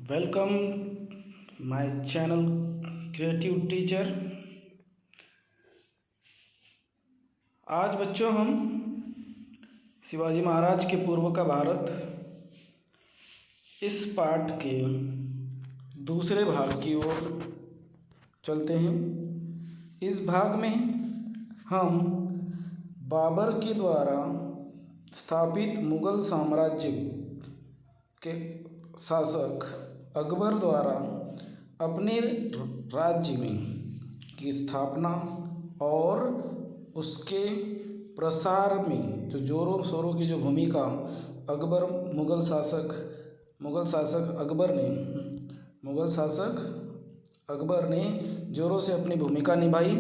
Welcome my channel creative teacher. आज बच्चों हम शिवाजी महाराज के पूर्व का भारत इस पाठ के दूसरे भाग की ओर चलते हैं। इस भाग में हम बाबर के द्वारा स्थापित मुगल साम्राज्य के शासक अकबर द्वारा अपने राज्य में की स्थापना और उसके प्रसार में जो जोरों शोरों की जो भूमिका अकबर मुगल शासक अकबर ने जोरों से अपनी भूमिका निभाई।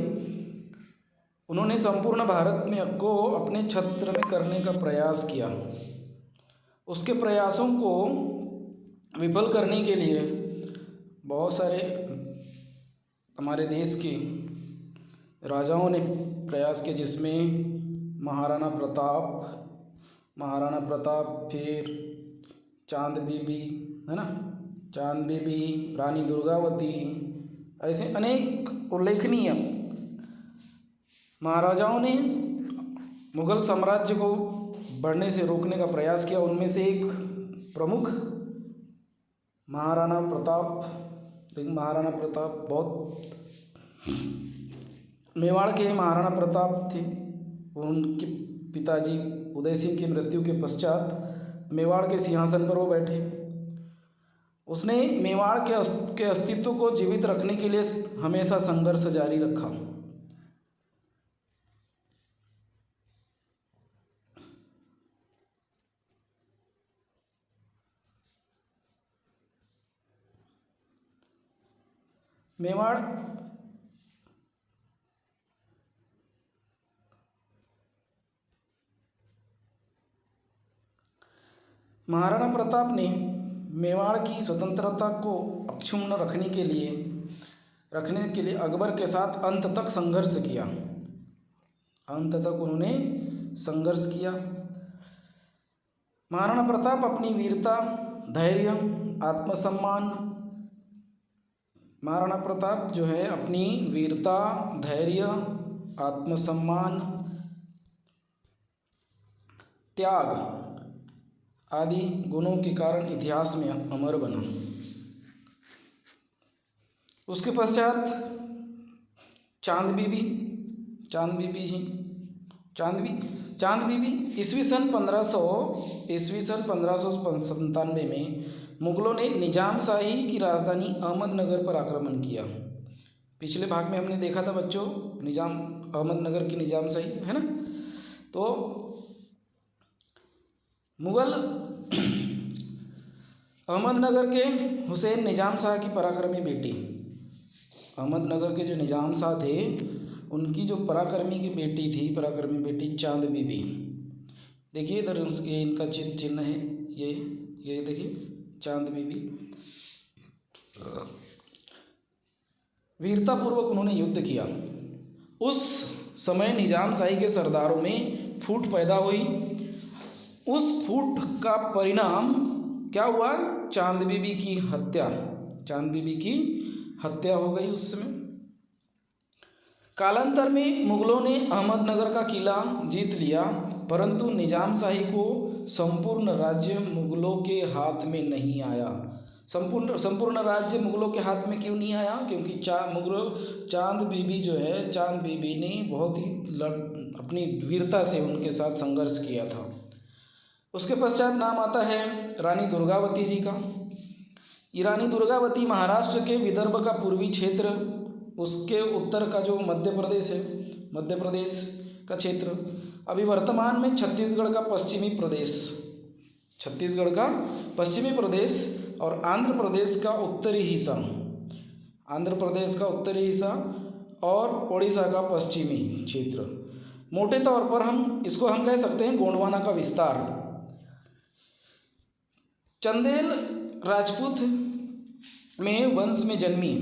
उन्होंने संपूर्ण भारत में को अपने छत्र में करने का प्रयास किया। उसके प्रयासों को विफल करने के लिए बहुत सारे हमारे देश के राजाओं ने प्रयास किए, जिसमें महाराणा प्रताप, फिर चांद बीबी, है ना, चांद बीबी, रानी दुर्गावती, ऐसे अनेक उल्लेखनीय महाराजाओं ने मुगल साम्राज्य को बढ़ने से रोकने का प्रयास किया। उनमें से एक प्रमुख महाराणा प्रताप बहुत मेवाड़ के महाराणा प्रताप थे। उनके पिताजी उदय सिंह की मृत्यु के पश्चात मेवाड़ के सिंहासन पर वो बैठे। उसने मेवाड़ के अस्तित्व को जीवित रखने के लिए हमेशा संघर्ष जारी रखा। मेवाड़ महाराणा प्रताप ने मेवाड़ की स्वतंत्रता को अक्षुण्ण रखने के लिए अकबर के साथ अंत तक संघर्ष किया। अंत तक उन्होंने संघर्ष किया। महाराणा प्रताप अपनी वीरता, धैर्य, आत्मसम्मान, महाराणा प्रताप जो है अपनी वीरता, धैर्य, आत्मसम्मान, त्याग आदि गुणों के कारण इतिहास में अमर बना। उसके पश्चात चांद बीबी ईस्वी सन 1597 में मुगलों ने निजाम शाही की राजधानी अहमदनगर पर आक्रमण किया। पिछले भाग में हमने देखा था बच्चों अहमदनगर की निजाम शाही, है ना। तो मुगल अहमदनगर के हुसैन निजाम शाह की पराक्रमी बेटी, अहमदनगर के जो निजाम शाह थे उनकी जो पराक्रमी बेटी चांद बीबी। देखिए इधर ये इनका चिन्ह है, ये देखिए चांद बीबी। वीरतापूर्वक उन्होंने युद्ध किया। उस समय निजाम शाही के सरदारों में फूट पैदा हुई। उस फूट का परिणाम क्या हुआ? चांद बीबी की हत्या हो गई उस समय। कालांतर में मुगलों ने अहमदनगर का किला जीत लिया, परंतु निजाम शाही को संपूर्ण राज्य मुगलों के हाथ में नहीं आया। संपूर्ण राज्य मुगलों के हाथ में क्यों नहीं आया? क्योंकि चांद बीबी ने बहुत ही अपनी वीरता से उनके साथ संघर्ष किया था। उसके पश्चात नाम आता है रानी दुर्गावती जी का। ये रानी दुर्गावती महाराष्ट्र के विदर्भ का पूर्वी क्षेत्र, उसके उत्तर का जो मध्य प्रदेश का क्षेत्र, अभी वर्तमान में छत्तीसगढ़ का पश्चिमी प्रदेश और आंध्र प्रदेश का उत्तरी हिस्सा और ओडिशा का पश्चिमी क्षेत्र। मोटे तौर पर हम कह सकते हैं गोंडवाना का विस्तार। चंदेल राजपूत में वंश में जन्मी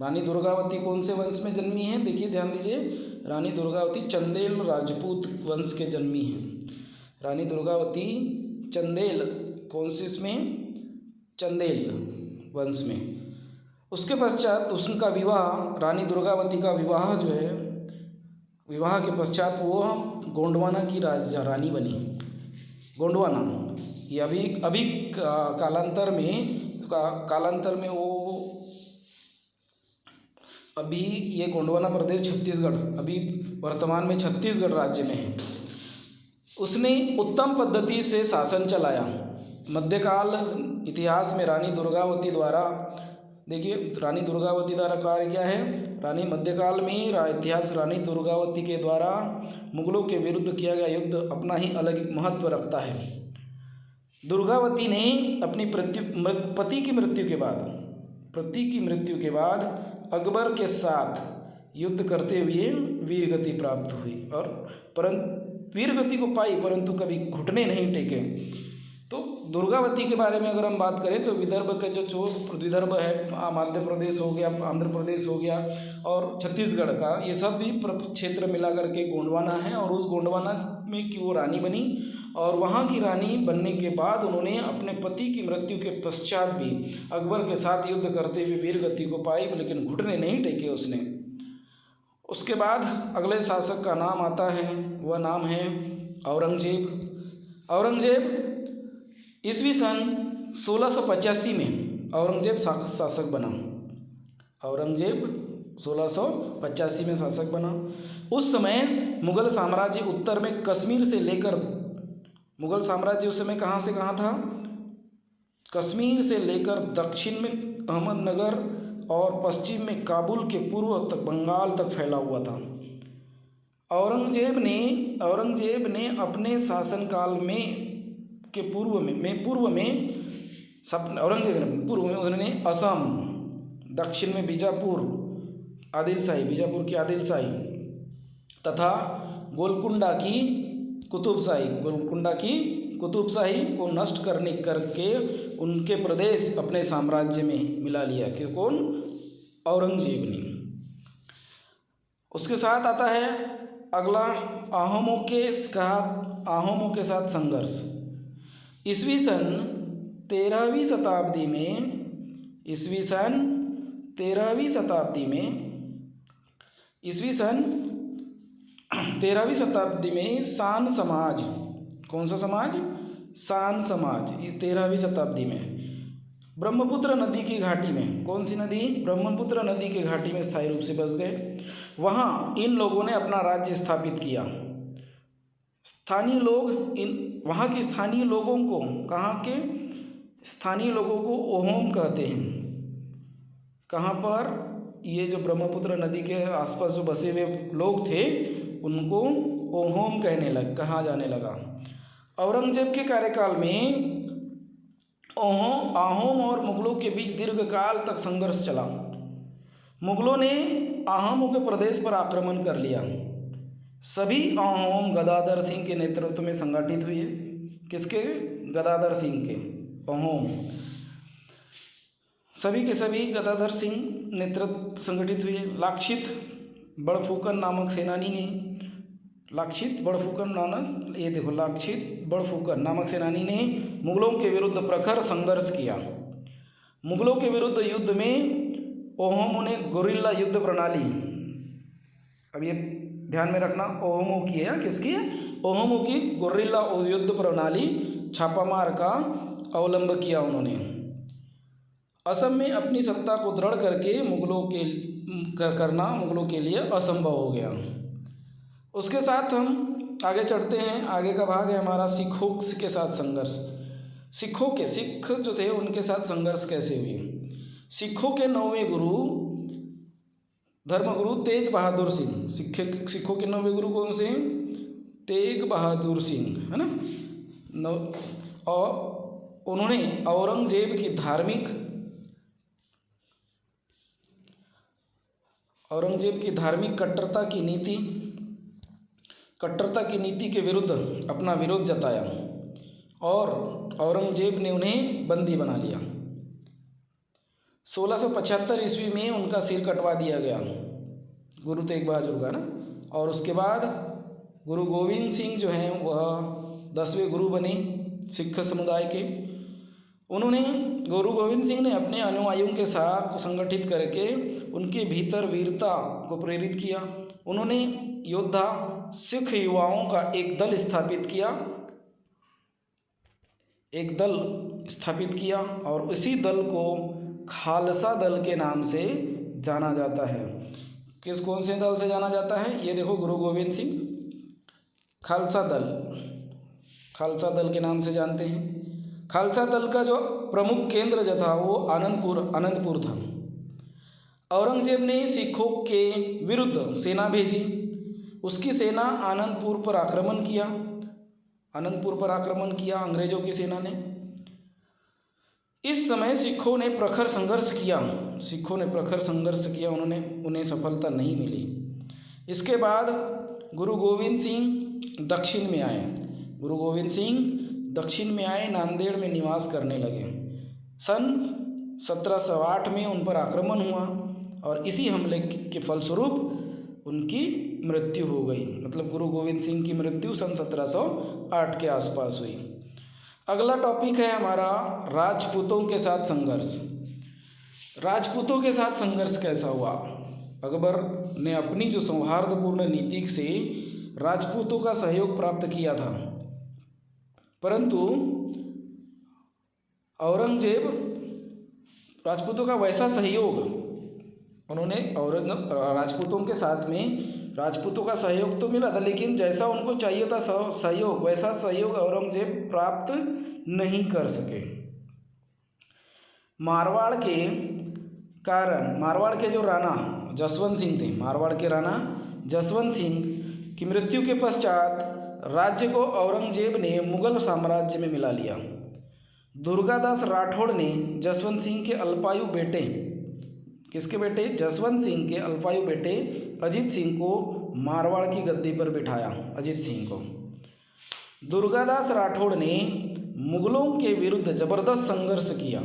रानी दुर्गावती कौन से वंश में जन्मी है? देखिए ध्यान दीजिए, रानी दुर्गावती चंदेल राजपूत वंश के जन्मी है। रानी दुर्गावती चंदेल कौन से इसमें चंदेल वंश में। उसके पश्चात उसका विवाह, रानी दुर्गावती का विवाह जो है, विवाह के पश्चात वो गोंडवाना की रानी बनी। गोंडवाना ये अभी कालांतर में वो अभी ये गोंडवाना प्रदेश छत्तीसगढ़, अभी वर्तमान में छत्तीसगढ़ राज्य में है। उसने उत्तम पद्धति से शासन चलाया। मध्यकाल इतिहास में रानी दुर्गावती द्वारा, देखिए रानी दुर्गावती द्वारा कार्य क्या है, मध्यकाल में इतिहास रानी दुर्गावती के द्वारा मुगलों के विरुद्ध किया गया युद्ध अपना ही अलग महत्व रखता है। दुर्गावती ने अपनी पति की मृत्यु के बाद अकबर के साथ युद्ध करते हुए वीरगति प्राप्त हुई, और परंतु वीरगति को पाई, परंतु कभी घुटने नहीं टेके। तो दुर्गावती के बारे में अगर हम बात करें तो विदर्भ का जो विदर्भ है, मध्य प्रदेश हो गया, आंध्र प्रदेश हो गया और छत्तीसगढ़ का, ये सब भी क्षेत्र मिला करके गोंडवाना है। और उस गोंडवाना में की वो रानी बनी, और वहाँ की रानी बनने के बाद उन्होंने अपने पति की मृत्यु के पश्चात भी अकबर के साथ युद्ध करते हुए वीरगति को पाई, लेकिन घुटने नहीं टेके उसने। उसके बाद अगले शासक का नाम आता है, वह नाम है औरंगजेब। औरंगजेब ईस्वी सन 1685 में औरंगजेब शासक बना। औरंगजेब 1685 में शासक बना। उस समय मुगल साम्राज्य उत्तर में कश्मीर से लेकर, मुगल साम्राज्य उस समय कहाँ से कहाँ था, कश्मीर से लेकर दक्षिण में अहमदनगर और पश्चिम में काबुल के पूर्व तक बंगाल तक फैला हुआ था। औरंगजेब ने अपने शासनकाल में पूर्व में उन्होंने असम, दक्षिण में बीजापुर की आदिलशाही तथा गोलकुंडा की कुतुबशाही को नष्ट करके उनके प्रदेश अपने साम्राज्य में मिला लिया। कि कौन? औरंगजेब ने। उसके साथ आता है अगला आहोमों के साथ संघर्ष। ईस्वी सन 13वीं शताब्दी में सान समाज, कौन सा समाज? सान समाज, 13वीं शताब्दी में ब्रह्मपुत्र नदी की घाटी में, कौन सी नदी? ब्रह्मपुत्र नदी की घाटी में स्थायी रूप से बस गए। वहाँ इन लोगों ने अपना राज्य स्थापित किया। स्थानीय लोग वहाँ के स्थानीय लोगों को, कहाँ के स्थानीय लोगों को ओहोम कहते हैं। कहाँ पर? ये जो ब्रह्मपुत्र नदी के आसपास जो बसे हुए लोग थे उनको ओहोम कहा जाने लगा। औरंगजेब के कार्यकाल में आहोम और मुगलों के बीच दीर्घकाल तक संघर्ष चला। मुगलों ने आहोमों के प्रदेश पर आक्रमण कर लिया। सभी आहोम गदाधर सिंह के नेतृत्व में संगठित हुए। किसके? गदाधर सिंह के। आहोम सभी के सभी गदाधर सिंह नेतृत्व संगठित हुए। लाक्षित बड़फुकन नामक सेनानी ने मुगलों के विरुद्ध प्रखर संघर्ष किया। मुगलों के विरुद्ध युद्ध में ओहोमों ने गोरिल्ला युद्ध प्रणाली, अब ये ध्यान में रखना, ओहोमों की है, किसकी है? ओहोमों की गोरिल्ला युद्ध प्रणाली छापामार का अवलंब किया उन्होंने। असम में अपनी सत्ता को दृढ़ करके मुगलों के लिए असंभव हो गया। उसके साथ हम आगे चढ़ते हैं। आगे का भाग है हमारा सिखों के साथ संघर्ष। सिख जो थे उनके साथ संघर्ष कैसे हुए? सिखों के 9वें गुरु धर्मगुरु तेज बहादुर सिंह, सिखों के 9वें गुरु कौन से? तेग बहादुर सिंह, है ना। और उन्होंने औरंगजेब की धार्मिक कट्टरता की नीति के विरुद्ध अपना विरोध जताया और औरंगजेब ने उन्हें बंदी बना लिया। 1675 ईस्वी में उनका सिर कटवा दिया गया, गुरु तेग बहादुर का ना। और उसके बाद गुरु गोविंद सिंह जो हैं वह 10वें गुरु बने सिख समुदाय के। उन्होंने गुरु गोविंद सिंह ने अपने अनुयायियों के साथ संगठित करके उनके भीतर वीरता को प्रेरित किया। उन्होंने योद्धा सिख युवाओं का एक दल स्थापित किया और इसी दल को खालसा दल के नाम से जाना जाता है। कौन से दल से जाना जाता है? ये देखो, गुरु गोविंद सिंह खालसा दल के नाम से जानते हैं। खालसा दल का जो प्रमुख केंद्र जो था वो आनंदपुर था। औरंगजेब ने सिखों के विरुद्ध सेना भेजी। उसकी सेना आनंदपुर पर आक्रमण किया अंग्रेजों की सेना ने। इस समय सिखों ने प्रखर संघर्ष किया। उन्हें सफलता नहीं मिली। इसके बाद गुरु गोविंद सिंह दक्षिण में आए, नांदेड़ में निवास करने लगे। सन 1708 में उन पर आक्रमण हुआ और इसी हमले के फलस्वरूप उनकी मृत्यु हो गई। मतलब गुरु गोविंद सिंह की मृत्यु सन 1708 के आसपास हुई। अगला टॉपिक है हमारा राजपूतों के साथ संघर्ष। राजपूतों के साथ संघर्ष कैसा हुआ? अकबर ने अपनी जो सौहार्दपूर्ण नीति से राजपूतों का सहयोग प्राप्त किया था, परंतु औरंगजेब राजपूतों का वैसा सहयोग उन्होंने राजपूतों के साथ में राजपूतों का सहयोग तो मिला था, लेकिन जैसा उनको चाहिए था सहयोग, वैसा सहयोग औरंगजेब प्राप्त नहीं कर सके। मारवाड़ के जो राणा जसवंत सिंह थे, मारवाड़ के राणा जसवंत सिंह की मृत्यु के पश्चात राज्य को औरंगजेब ने मुगल साम्राज्य में मिला लिया। दुर्गादास राठौड़ ने जसवंत सिंह के अल्पायु बेटे जसवंत सिंह के अल्पायु बेटे अजीत सिंह को मारवाड़ की गद्दी पर बिठाया। दुर्गादास राठौड़ ने मुगलों के विरुद्ध जबरदस्त संघर्ष किया।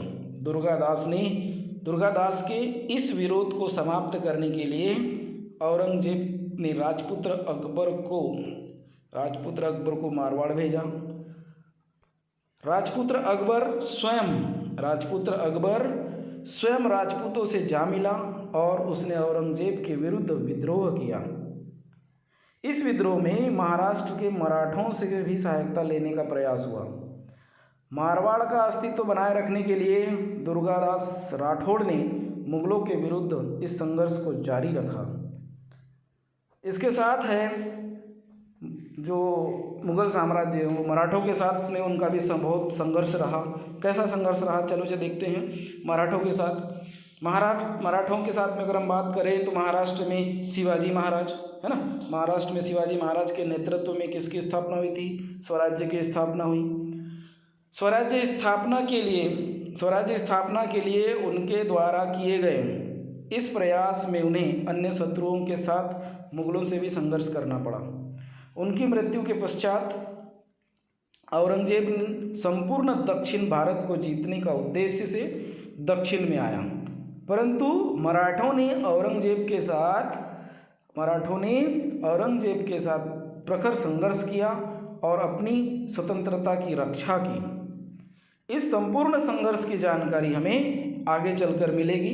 दुर्गादास के इस विरोध को समाप्त करने के लिए औरंगजेब ने राजपुत्र अकबर को मारवाड़ भेजा। राजपुत्र अकबर स्वयं राजपूतों से जा मिला और उसने औरंगजेब के विरुद्ध विद्रोह किया। इस विद्रोह में महाराष्ट्र के मराठों से भी सहायता लेने का प्रयास हुआ। मारवाड़ का अस्तित्व बनाए रखने के लिए दुर्गादास राठौड़ ने मुगलों के विरुद्ध इस संघर्ष को जारी रखा। इसके साथ है जो मुगल साम्राज्य है, वो मराठों के साथ में उनका भी बहुत संघर्ष रहा। कैसा संघर्ष रहा, चलो देखते हैं। मराठों के साथ में अगर हम बात करें तो महाराष्ट्र में शिवाजी महाराज है ना, महाराष्ट्र में शिवाजी महाराज के नेतृत्व में किसकी स्थापना हुई थी? स्वराज्य की स्थापना हुई। स्वराज्य स्थापना के लिए उनके द्वारा किए गए इस प्रयास में उन्हें अन्य शत्रुओं के साथ मुगलों से भी संघर्ष करना पड़ा। उनकी मृत्यु के पश्चात औरंगजेब ने संपूर्ण दक्षिण भारत को जीतने का उद्देश्य से दक्षिण में आया, परंतु मराठों ने औरंगजेब के साथ प्रखर संघर्ष किया और अपनी स्वतंत्रता की रक्षा की। इस संपूर्ण संघर्ष की जानकारी हमें आगे चलकर मिलेगी।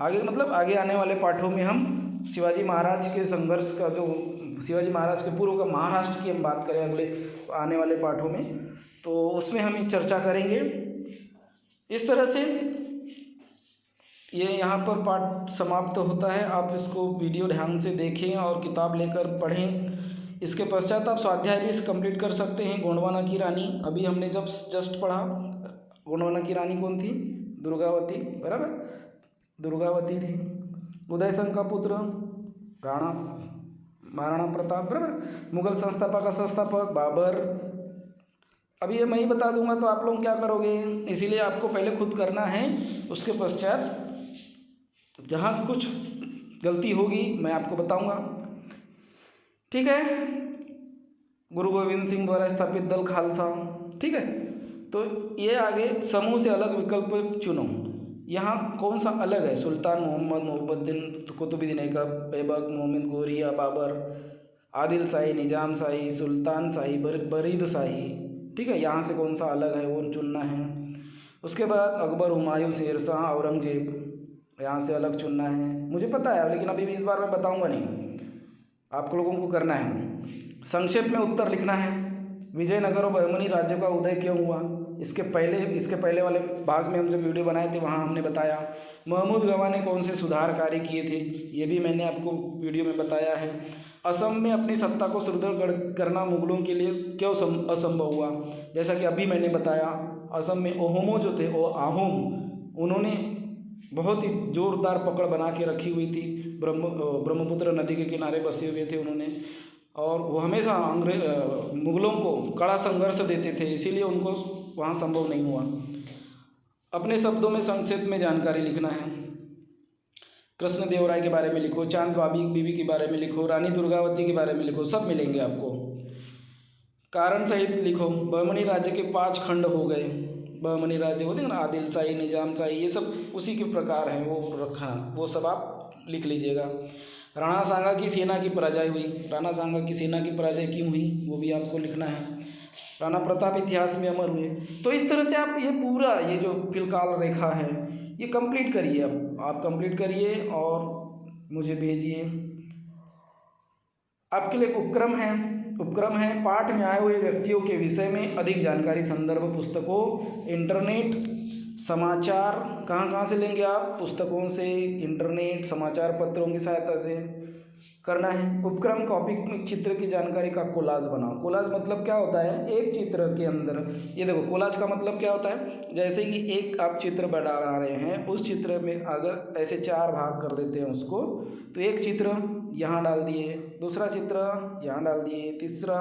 आगे आने वाले पाठों में हम शिवाजी महाराज के संघर्ष का, जो शिवाजी महाराज के पूर्व का महाराष्ट्र की हम बात करें अगले आने वाले पाठों में, तो उसमें हम चर्चा करेंगे। इस तरह से ये यहाँ पर पाठ समाप्त होता है। आप इसको वीडियो ध्यान से देखें और किताब लेकर पढ़ें। इसके पश्चात आप स्वाध्याय भी कंप्लीट कर सकते हैं। गोंडवाना की रानी अभी हमने जस्ट पढ़ा। गोंडवाना की रानी कौन थी? दुर्गावती, बराबर, दुर्गावती थी। उदय सिंह का पुत्र महाराणा प्रताप, बराबर। मुगल संस्थापक बाबर। अभी ये मैं ही बता दूंगा तो आप लोग क्या करोगे, इसीलिए आपको पहले खुद करना है। उसके पश्चात जहाँ कुछ गलती होगी मैं आपको बताऊंगा, ठीक है। गुरु गोविंद सिंह द्वारा स्थापित दल खालसा, ठीक है। तो ये आगे समूह से अलग विकल्प चुनो। यहाँ कौन सा अलग है? सुल्तान मोहम्मद, मोहब्बुद्दीन कुतुबुद्दीन ऐबक, मोहम्मद गोरिया, बाबर, आदिल शाही, निजाम शाही, सुल्तान शाही, बरीद शाही, ठीक है। यहाँ से कौन सा अलग है वो चुनना है। उसके बाद अकबर, हुमायूं, शेरशाह, औरंगजेब, यहाँ से अलग चुनना है। मुझे पता है लेकिन अभी भी इस बार मैं बताऊंगा नहीं, आप लोगों को करना है। संक्षेप में उत्तर लिखना है। विजयनगर और बहमनी राज्य का उदय क्यों हुआ, इसके पहले वाले भाग में हम जब वीडियो बनाए थे वहाँ हमने बताया। महमूद गवा ने कौन से सुधार कार्य किए थे, ये भी मैंने आपको वीडियो में बताया है। असम में अपनी सत्ता को सुदृढ़ करना मुगलों के लिए क्यों असंभव हुआ, जैसा कि अभी मैंने बताया। असम में ओहोमो जो थे, ओ आहूम, उन्होंने बहुत ही जोरदार पकड़ बना के रखी हुई थी। ब्रह्मपुत्र नदी के किनारे बसे हुए थे उन्होंने, और वो हमेशा मुगलों को कड़ा संघर्ष देते थे, इसीलिए उनको वहाँ संभव नहीं हुआ। अपने शब्दों में संक्षेप में जानकारी लिखना है। कृष्णदेवराय के बारे में लिखो, चांद बीबी के बारे में लिखो, रानी दुर्गावती के बारे में लिखो, सब मिलेंगे आपको। कारण सहित लिखो। बहमनी राज्य के 5 खंड हो गए। बहमनी राज्य होते हैं ना, आदिल शाही, निजाम शाही, ये सब उसी के प्रकार हैं, वो रखा, वो सब आप लिख लीजिएगा। राणा सांगा की सेना की पराजय हुई, राणा सांगा की सेना की पराजय क्यों हुई वो भी आपको लिखना है। राणा प्रताप इतिहास में अमर हुए। तो इस तरह से आप ये पूरा ये जो फिलकाल रेखा है ये कंप्लीट करिए। अब आप कंप्लीट करिए और मुझे भेजिए। आपके लिए उपक्रम है पाठ में आए हुए व्यक्तियों के विषय में अधिक जानकारी संदर्भ पुस्तकों, इंटरनेट, समाचार, कहाँ से लेंगे आप, पुस्तकों से, इंटरनेट, समाचार पत्रों की सहायता से करना है। उपक्रम कॉपी में चित्र की जानकारी का कोलाज बनाओ। कोलाज मतलब क्या होता है, एक चित्र के अंदर, ये देखो कोलाज का मतलब क्या होता है, जैसे कि एक आप चित्र बना रहे हैं, उस चित्र में अगर ऐसे 4 भाग कर देते हैं उसको, तो एक चित्र यहाँ डाल दिए, दूसरा चित्र यहाँ डाल दिए, तीसरा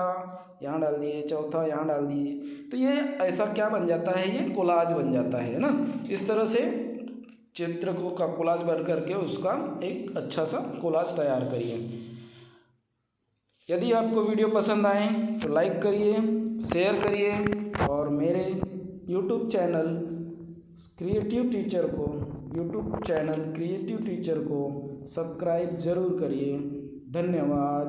यहाँ डाल दिए, चौथा यहाँ डाल दिए, तो ये ऐसा क्या बन जाता है, ये कोलाज बन जाता है ना। इस तरह से चित्र को का कोलाज बन करके उसका एक अच्छा सा कोलाज तैयार करिए। यदि आपको वीडियो पसंद आए तो लाइक करिए, शेयर करिए, और मेरे यूट्यूब चैनल क्रिएटिव टीचर को सब्सक्राइब ज़रूर करिए। धन्यवाद।